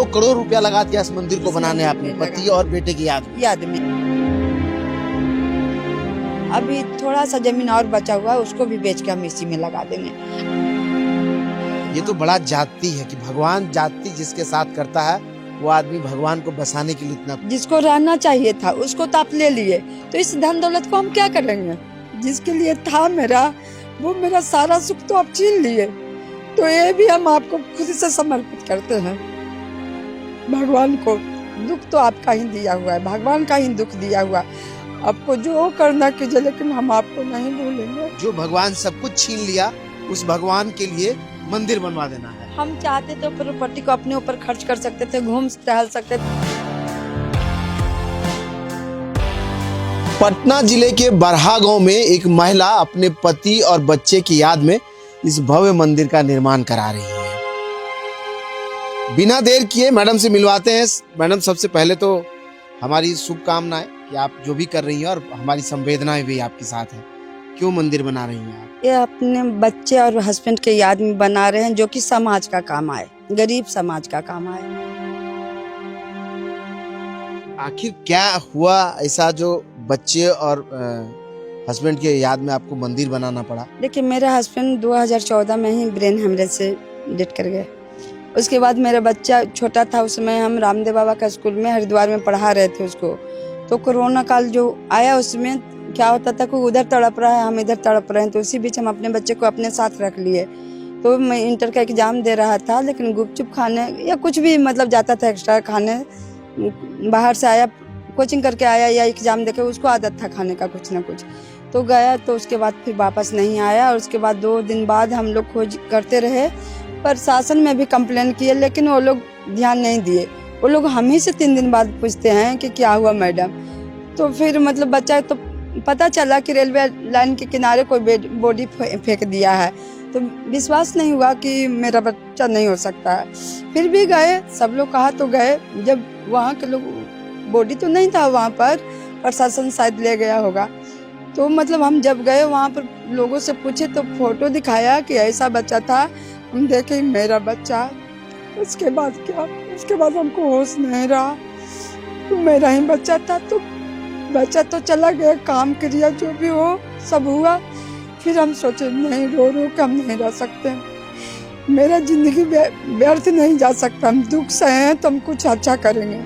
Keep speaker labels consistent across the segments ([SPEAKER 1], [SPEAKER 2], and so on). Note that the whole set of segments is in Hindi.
[SPEAKER 1] करोड़ रुपया लगा दिया इस मंदिर को बनाने, अपने पति और बेटे की याद
[SPEAKER 2] में। अभी थोड़ा सा जमीन और बचा हुआ है, उसको भी बेच के हम इसी में लगा देंगे।
[SPEAKER 1] ये तो बड़ा जाति है कि भगवान जाति जिसके साथ करता है वो आदमी भगवान को बसाने के लिए इतना,
[SPEAKER 2] जिसको रहना चाहिए था उसको तो आप ले लिए, तो इस धन दौलत को हम क्या करेंगे? जिसके लिए था मेरा, वो मेरा सारा सुख तो आप छीन लिए। तो ये भी हम आपको खुद से समर्पित करते हैं भगवान को। दुख तो आपका ही दिया हुआ है, भगवान का ही दुख दिया हुआ, आपको जो करना कीजिए, लेकिन हम आपको नहीं भूलेंगे।
[SPEAKER 1] जो भगवान सब कुछ छीन लिया उस भगवान के लिए मंदिर बनवा देना है।
[SPEAKER 2] हम चाहते तो प्रॉपर्टी को अपने ऊपर खर्च कर सकते थे, घूम टहल सकते थे।
[SPEAKER 1] पटना जिले के बरहा गांव में एक महिला अपने पति और बच्चे की याद में इस भव्य मंदिर का निर्माण करा रही है। बिना देर किए मैडम से मिलवाते हैं। मैडम, सबसे पहले तो हमारी शुभकामनाएं कि आप जो भी कर रही हैं और हमारी संवेदनाएं भी आपके साथ हैं। क्यों मंदिर बना रही हैं आप?
[SPEAKER 2] ये अपने बच्चे और हस्बैंड के याद में बना रहे हैं, जो कि समाज का काम आए, गरीब समाज का काम आए।
[SPEAKER 1] आखिर क्या हुआ ऐसा जो बच्चे और हस्बैंड के याद में आपको मंदिर बनाना पड़ा?
[SPEAKER 2] देखिए, मेरा हस्बैंड 2014 में ही ब्रेन हेमरेज से डेथ कर गए। उसके बाद मेरा बच्चा छोटा था, उस समय हम रामदेव बाबा का स्कूल में हरिद्वार में पढ़ा रहे थे उसको। तो कोरोना काल जो आया उसमें क्या होता था कि उधर तड़प रहा है, हम इधर तड़प रहे हैं, तो उसी बीच हम अपने बच्चे को अपने साथ रख लिए। तो मैं इंटर का एग्जाम दे रहा था, लेकिन गुपचुप खाने या कुछ भी मतलब जाता था एक्स्ट्रा खाने, बाहर से आया, कोचिंग करके आया या एग्जाम देके, उसको आदत था खाने का कुछ ना कुछ, तो गया। तो उसके बाद फिर वापस नहीं आया, और उसके बाद 2 दिन बाद हम लोग खोज करते रहे, प्रशासन में भी कंप्लेन किए, लेकिन वो लोग ध्यान नहीं दिए। वो लोग हम ही से 3 दिन बाद पूछते हैं कि क्या हुआ मैडम। तो फिर मतलब बच्चा तो पता चला कि रेलवे लाइन के किनारे कोई बॉडी फेंक दिया है, तो विश्वास नहीं हुआ कि मेरा बच्चा नहीं हो सकता है। फिर भी गए, सब लोग कहा तो गए। जब वहाँ के लोग, बॉडी तो नहीं था वहाँ पर, प्रशासन शायद ले गया होगा। तो मतलब हम जब गए वहाँ पर, लोगों से पूछे तो फोटो दिखाया कि ऐसा बच्चा था। हम देखे मेरा बच्चा। उसके बाद क्या, उसके बाद हमको होश नहीं रहा, तो मेरा ही बच्चा था। तो बच्चा तो चला गया, काम क्रिया जो भी हो सब हुआ। फिर हम सोचे नहीं, रो रो के हम नहीं रह सकते, मेरा जिंदगी व्यर्थ नहीं जा सकता, हम दुख से हैं तो हम कुछ अच्छा करेंगे।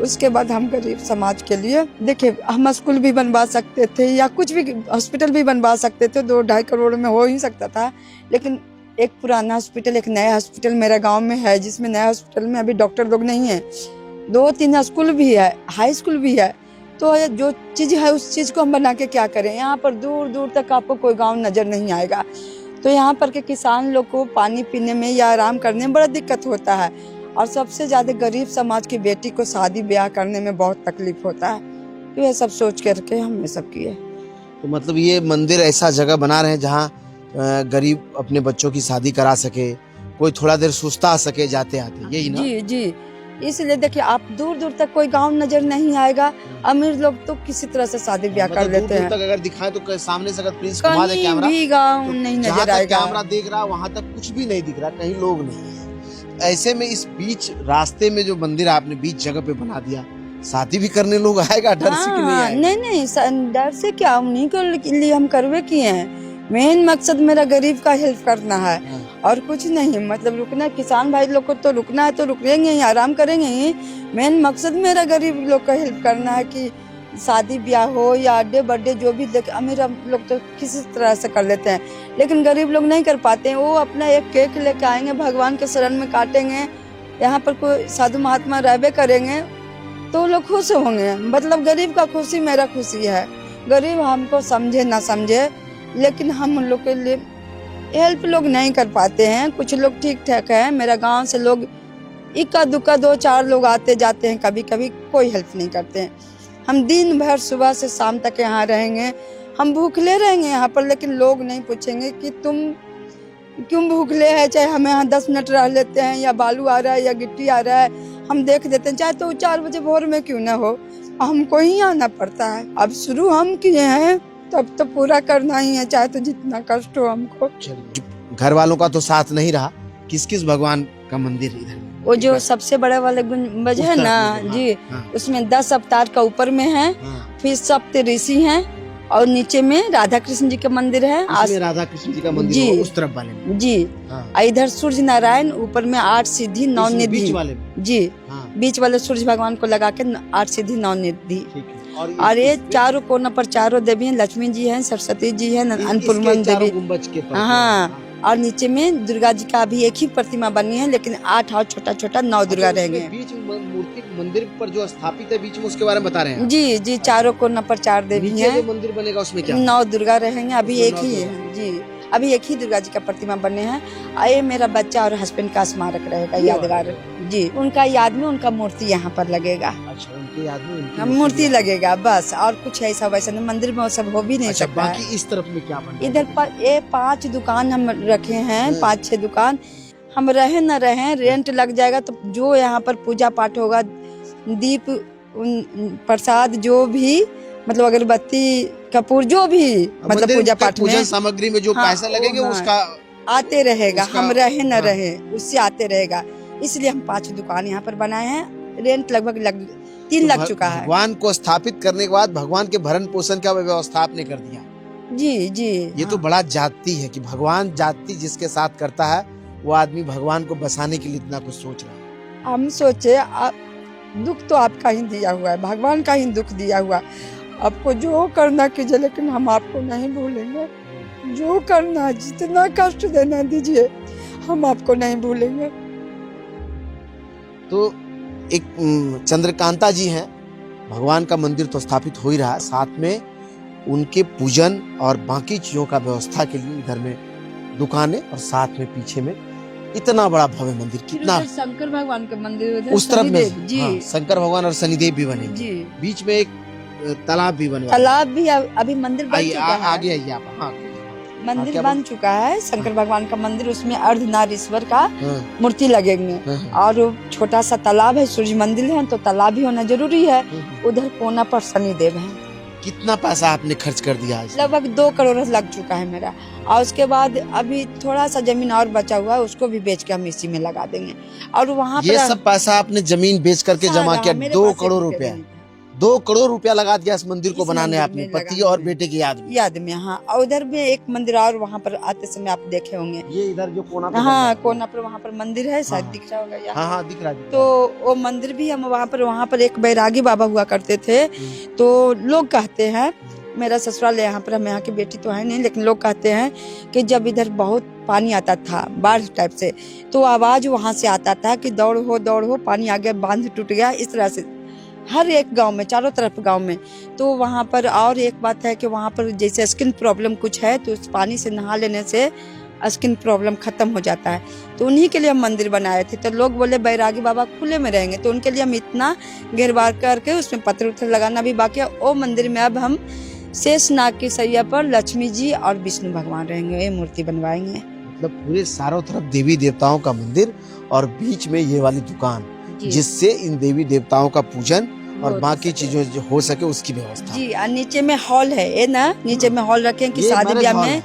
[SPEAKER 2] उसके बाद हम गरीब समाज के लिए, देखिए, हम स्कूल भी बनवा सकते थे या कुछ भी, हॉस्पिटल भी बनवा सकते थे, 2-2.5 करोड़ में हो ही सकता था। लेकिन एक पुराना हॉस्पिटल, एक नया हॉस्पिटल मेरे गांव में है, जिसमें नया हॉस्पिटल में अभी डॉक्टर लोग नहीं है। 2-3 स्कूल भी है, हाई स्कूल भी है। तो जो चीज़ है उस चीज़ को हम बना के क्या करें? यहाँ पर दूर दूर तक आपको कोई गांव नज़र नहीं आएगा। तो यहाँ पर के किसान लोग को पानी पीने में या आराम करने में बड़ा दिक्कत होता है, और सबसे ज़्यादा गरीब समाज की बेटी को शादी ब्याह करने में बहुत तकलीफ होता है। तो ये सब सोच करके हमने सब किए।
[SPEAKER 1] तो मतलब ये मंदिर ऐसा जगह बना रहे हैं जहाँ गरीब अपने बच्चों की शादी करा सके, कोई थोड़ा देर सुस्ता सके जाते आते, यही ना?
[SPEAKER 2] जी जी, इसलिए देखिए, आप दूर दूर तक कोई गांव नजर नहीं आएगा। अमीर लोग तो किसी तरह से शादी ब्याह कर लेते हैं।
[SPEAKER 1] दूर तक अगर दिखाएं तो सामने से अगर प्रिंस घुमा दे कैमरा,
[SPEAKER 2] कहीं भी गांव
[SPEAKER 1] तो
[SPEAKER 2] नहीं नजर आएगा।
[SPEAKER 1] कैमरा देख रहा वहां तक कुछ भी नहीं दिख रहा, कहीं लोग नहीं है। ऐसे में इस बीच रास्ते में जो मंदिर आपने बीच जगह पे बना दिया, शादी भी करने लोग आएगा डर से कि नहीं आएगा?
[SPEAKER 2] नहीं, डर से क्या, उन्हीं के लिए हम करवे किए हैं। मेन मकसद मेरा गरीब का हेल्प करना है और कुछ नहीं। मतलब रुकना, किसान भाई लोग को तो रुकना है तो रुकेंगे ही, आराम करेंगे ही। मेन मकसद मेरा गरीब लोग का हेल्प करना है कि शादी ब्याह हो या बर्थडे जो भी, अमीर लोग तो किसी तरह से कर लेते हैं, लेकिन गरीब लोग नहीं कर पाते हैं। वो अपना एक केक लेके आएंगे, भगवान के शरण में काटेंगे, यहाँ पर कोई साधु महात्मा रहबे करेंगे तो लोग खुश होंगे। मतलब गरीब का खुशी मेरा खुशी है। गरीब हमको समझे ना समझे, लेकिन हम उन लोग के लिए हेल्प लोग नहीं कर पाते हैं। कुछ लोग ठीक ठाक है, मेरा गांव से लोग इक्का दुक्का 2-4 लोग आते जाते हैं, कभी कभी कोई हेल्प नहीं करते हैं। हम दिन भर सुबह से शाम तक यहाँ रहेंगे, हम भूखले रहेंगे यहाँ पर, लेकिन लोग नहीं पूछेंगे कि तुम क्यों भूखले है। चाहे हमें यहाँ 10 मिनट रह लेते हैं, या बालू आ रहा है या गिट्टी आ रहा है, हम देख देते हैं, चाहे तो 4 बजे भोर में क्यों ना हो, हमको ही आना पड़ता है। अब शुरू हम किए हैं, तब तो पूरा करना ही है, चाहे तो जितना कष्ट हो हमको।
[SPEAKER 1] घर वालों का तो साथ नहीं रहा, किस किस भगवान का मंदिर इधर?
[SPEAKER 2] वो जो सबसे बड़ा वाला गुंबज है ना जी, उसमें 10 अवतार का ऊपर में है, फिर सप्त ऋषि हैं और नीचे में राधा कृष्ण जी का मंदिर है।
[SPEAKER 1] राधा कृष्ण जी का मंदिर
[SPEAKER 2] जी,
[SPEAKER 1] उस तरफ वाले में जी।
[SPEAKER 2] इधर सूर्य नारायण, ऊपर में 8 सिद्धि 9 निधि जी, बीच वाले सूर्य भगवान को लगा के 8 सिद्धि 9 निधि। और ये चारों कोना पर चारों देवी हैं, लक्ष्मी जी हैं, सरस्वती जी हैं, अन्नपूर्णा देवी। हाँ, और नीचे में दुर्गा जी का अभी एक ही प्रतिमा बनी है, लेकिन 8 और छोटा छोटा 9 दुर्गा रहेंगे।
[SPEAKER 1] बीच मूर्ति मंदिर पर जो स्थापित है बीच में, उसके बारे में बता रहे हैं
[SPEAKER 2] जी जी। चारों कोना पर 4 देवी हैं।
[SPEAKER 1] जो मंदिर बनेगा उसमें क्या
[SPEAKER 2] 9 दुर्गा रहेंगे। अभी एक ही है जी, अभी एक ही दुर्गा जी का प्रतिमा बने हैं। ये मेरा बच्चा और हस्बैंड का स्मारक रहेगा, यादगार जी। उनका याद में उनका मूर्ति यहाँ पर लगेगा।
[SPEAKER 1] अच्छा, उनके याद में उनकी
[SPEAKER 2] मूर्ति लगेगा बस, और कुछ ऐसा वैसा नहीं। मंदिर में वो सब हो भी नहीं सकता।
[SPEAKER 1] बाकी इस तरफ में क्या बना?
[SPEAKER 2] इधर पर ये 5 दुकान हम रखे हैं, 5-6 दुकान। हम रहे न रहे, रेंट लग जाएगा। तो जो यहाँ पर पूजा पाठ होगा, दीप प्रसाद जो भी, मतलब अगरबत्ती कपूर जो भी, मतलब पूजा पाठ में
[SPEAKER 1] सामग्री में जो पैसा लगेगा उसका
[SPEAKER 2] आते रहेगा। हम रहे न रहे, उससे आते रहेगा। इसलिए हम 5 दुकान यहाँ पर बनाए हैं। रेंट लगभग 3 लग चुका है।
[SPEAKER 1] भगवान को स्थापित करने के बाद भगवान के भरण पोषण का व्यवस्था आपने कर दिया
[SPEAKER 2] जी जी।
[SPEAKER 1] ये तो बड़ा जाति है कि भगवान जाति जिसके साथ करता है, वो आदमी भगवान को बसाने के लिए इतना कुछ सोच रहा है।
[SPEAKER 2] हम सोचे दुख तो आपका ही दिया हुआ है, भगवान का ही दुख दिया हुआ। आपको जो करना कीजिए, लेकिन हम आपको नहीं भूलेंगे। जो करना, जितना कष्ट देना दीजिए, हम आपको नहीं भूलेंगे।
[SPEAKER 1] तो एक चंद्रकांता जी हैं, भगवान का मंदिर तो स्थापित हो ही रहा है, साथ में उनके पूजन और बाकी चीजों का व्यवस्था के लिए इधर में दुकानें, और साथ में पीछे में इतना बड़ा भव्य मंदिर। कितना
[SPEAKER 2] शंकर भगवान का मंदिर
[SPEAKER 1] उस तरफ में जी। शंकर भगवान और शनिदेव भी बने
[SPEAKER 2] जी।
[SPEAKER 1] बीच में एक तालाब भी बने,
[SPEAKER 2] तालाब भी अभी मंदिर बन चुका है।
[SPEAKER 1] आगे आइए आप। हाँ,
[SPEAKER 2] मंदिर बन चुका है शंकर भगवान का मंदिर। उसमें अर्धनारीश्वर का मूर्ति लगेंगे, और छोटा सा तालाब है, सूर्य मंदिर है, तो तालाब भी होना जरूरी है। उधर कोना पर शनिदेव है।
[SPEAKER 1] कितना पैसा आपने खर्च कर दिया?
[SPEAKER 2] लगभग 2 करोड़ लग चुका है मेरा। और उसके बाद अभी थोड़ा सा जमीन और बचा हुआ है, उसको भी बेच के हम इसी में लगा देंगे। और वहाँ
[SPEAKER 1] ये सब पैसा आपने जमीन बेच करके जमा किया? 2 करोड़ रुपया 2 करोड़ रुपया लगा दिया इस मंदिर को बनाने, आपने पति और बेटे की याद में। हाँ, और उधर में एक मंदिर और वहाँ पर आते समय आप देखे होंगे, ये इधर जो कोना पर,
[SPEAKER 2] हाँ कोना पर वहाँ पर मंदिर है, शायद दिख रहा होगा।
[SPEAKER 1] हाँ दिख रहा है।
[SPEAKER 2] तो वो मंदिर भी हम वहाँ पर एक बैरागी बाबा हुआ करते थे। तो लोग कहते हैं, मेरा ससुराल यहाँ पर, हम यहाँ की बेटी तो है नहीं, लेकिन लोग कहते हैं कि जब इधर बहुत पानी आता था, बाढ़ टाइप से, तो आवाज वहाँ से आता था कि दौड़ हो, पानी आ गया, बांध टूट गया। इस तरह से हर एक गांव में, चारों तरफ गांव में। तो वहाँ पर और एक बात है कि वहाँ पर जैसे स्किन प्रॉब्लम कुछ है, तो उस पानी से नहा लेने से स्किन प्रॉब्लम खत्म हो जाता है। तो उन्हीं के लिए हम मंदिर बनाए थे। तो लोग बोले बैरागी बाबा खुले में रहेंगे, तो उनके लिए हम इतना घेरबार करके उसमें पत्थर उत्थर लगाना भी बाकी है। वो मंदिर में अब हम शेष नाग की सैया पर लक्ष्मी जी और विष्णु भगवान रहेंगे, ये मूर्ति बनवाएंगे।
[SPEAKER 1] मतलब पूरे चारों तरफ देवी देवताओं का मंदिर और बीच में ये वाली दुकान, जिससे इन देवी देवताओं का पूजन और बाकी चीजों जो हो सके उसकी व्यवस्था
[SPEAKER 2] जी। और नीचे में हॉल है, ये ना नीचे में हॉल रखे कि शादी ब्याह में,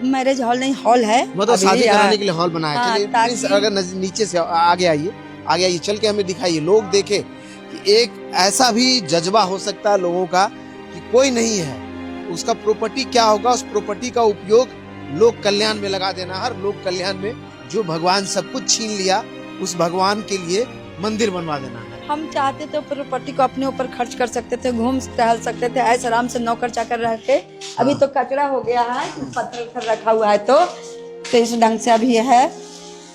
[SPEAKER 2] मैरिज हॉल नहीं, हॉल है,
[SPEAKER 1] मतलब शादी कराने के लिए हॉल बनाया है। अगर नीचे से आगे आइए, चल के हमें दिखाइए, लोग देखे कि एक ऐसा भी जज्बा हो सकता है लोगों का कि कोई नहीं है, उसका प्रॉपर्टी क्या होगा, उस प्रॉपर्टी का उपयोग लोक कल्याण में लगा देना। हर लोक कल्याण में जो भगवान सब कुछ छीन लिया, उस भगवान के लिए मंदिर बनवा देना है।
[SPEAKER 2] हम चाहते तो प्रॉपर्टी को अपने ऊपर खर्च कर सकते थे, घूम टहल सकते थे, ऐसे आराम से नौकर चाकर रह के। अभी तो कचरा हो गया है, पत्थर रखा हुआ है, तो इस ढंग से अभी है।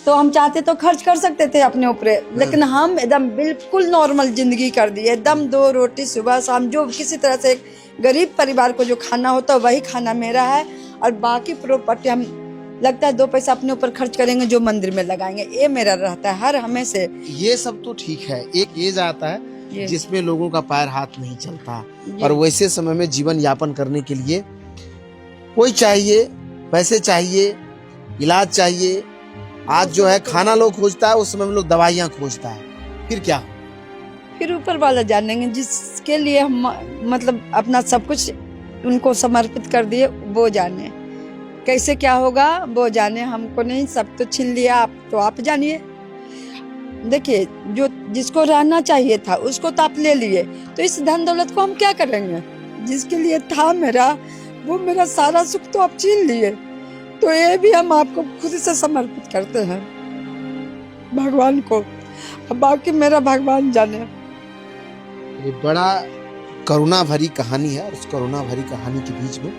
[SPEAKER 2] तो हम चाहते तो खर्च कर सकते थे अपने ऊपर, लेकिन हम एकदम बिल्कुल नॉर्मल जिंदगी कर दी, एकदम 2 रोटी सुबह शाम, जो किसी तरह से एक गरीब परिवार को जो खाना होता है वही खाना मेरा है। और बाकी प्रॉपर्टी हम लगता है 2 पैसा अपने ऊपर खर्च करेंगे, जो मंदिर में लगाएंगे, ये मेरा रहता है हर हमेशा।
[SPEAKER 1] ये सब तो ठीक है, एक एज आता है जिसमें लोगों का पैर हाथ नहीं चलता, और वैसे समय में जीवन यापन करने के लिए कोई चाहिए, पैसे चाहिए, इलाज चाहिए। आज जो है खाना लोग खोजता है, उस समय में लोग दवाइयाँ खोजता है। फिर क्या?
[SPEAKER 2] फिर ऊपर वाला जानेंगे, जिसके लिए हम मतलब अपना सब कुछ उनको समर्पित कर दिए, वो जाने। कैसे क्या होगा वो जाने, हमको नहीं, सब तो छीन लिया, आप तो आप जानिए। देखिए, जो जिसको रहना चाहिए था उसको तो आप ले लिए, तो इस धन दौलत को हम क्या करेंगे? जिसके लिए था मेरा, वो मेरा सारा सुख तो आप छीन लिए। तो ये भी हम आपको खुद से समर्पित करते हैं भगवान को, अब बाकी मेरा भगवान जाने।
[SPEAKER 1] ये बड़ा करुणा भरी कहानी है, और उस करुणा भरी कहानी के बीच में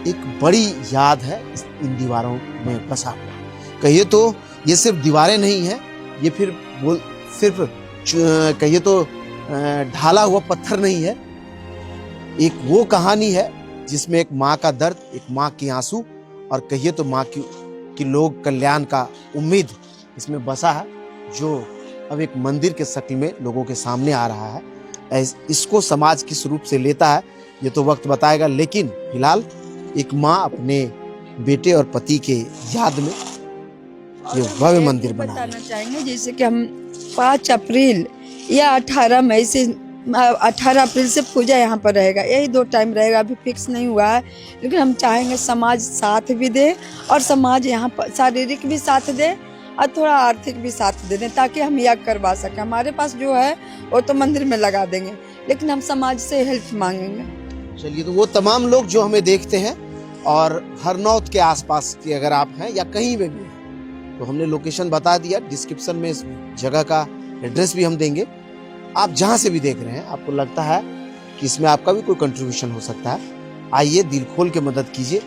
[SPEAKER 1] एक बड़ी याद है इन दीवारों में बसा हुआ। कहिए तो ये सिर्फ दीवारें नहीं है, ये फिर वो सिर्फ कहिए तो ढाला हुआ पत्थर नहीं है, एक वो कहानी है जिसमें एक माँ का दर्द, एक माँ की आंसू, और कहिए तो माँ की लोक कल्याण का उम्मीद इसमें बसा है, जो अब एक मंदिर के शक्ल में लोगों के सामने आ रहा है। इसको समाज किस रूप से लेता है ये तो वक्त बताएगा, लेकिन फिलहाल एक माँ अपने बेटे और पति के याद में ये भव्य मंदिर बना
[SPEAKER 2] बताना चाहेंगे, जैसे कि हम 5 अप्रैल या 18 मई से 18 अप्रैल से पूजा यहाँ पर रहेगा, यही 2 टाइम रहेगा, अभी फिक्स नहीं हुआ है। लेकिन हम चाहेंगे समाज साथ भी दे, और समाज यहाँ पर शारीरिक भी साथ दे और थोड़ा आर्थिक भी साथ दे दें, ताकि हम यज्ञ करवा सकें। हमारे पास जो है वो तो मंदिर में लगा देंगे, लेकिन हम समाज से हेल्प मांगेंगे।
[SPEAKER 1] चलिए, तो वो तमाम लोग जो हमें देखते हैं और हरनौत के आसपास के अगर आप हैं या कहीं में भी हैं, तो हमने लोकेशन बता दिया, डिस्क्रिप्शन में इस जगह का एड्रेस भी हम देंगे। आप जहां से भी देख रहे हैं, आपको लगता है कि इसमें आपका भी कोई कंट्रीब्यूशन हो सकता है, आइए दिल खोल के मदद कीजिए।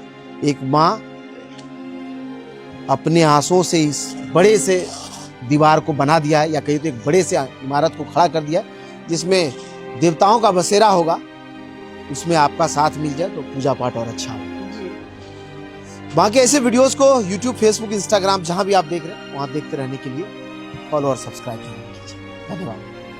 [SPEAKER 1] एक माँ अपने आंसुओं से इस बड़े से दीवार को बना दिया है, या कहीं तो एक बड़े से इमारत को खड़ा कर दिया, जिसमें देवताओं का बसेरा होगा। उसमें आपका साथ मिल जाए तो पूजा पाठ और अच्छा होगा। बाकी ऐसे वीडियोस को YouTube, Facebook, Instagram जहां भी आप देख रहे हैं वहां देखते रहने के लिए फॉलो और सब्सक्राइब कीजिए। धन्यवाद।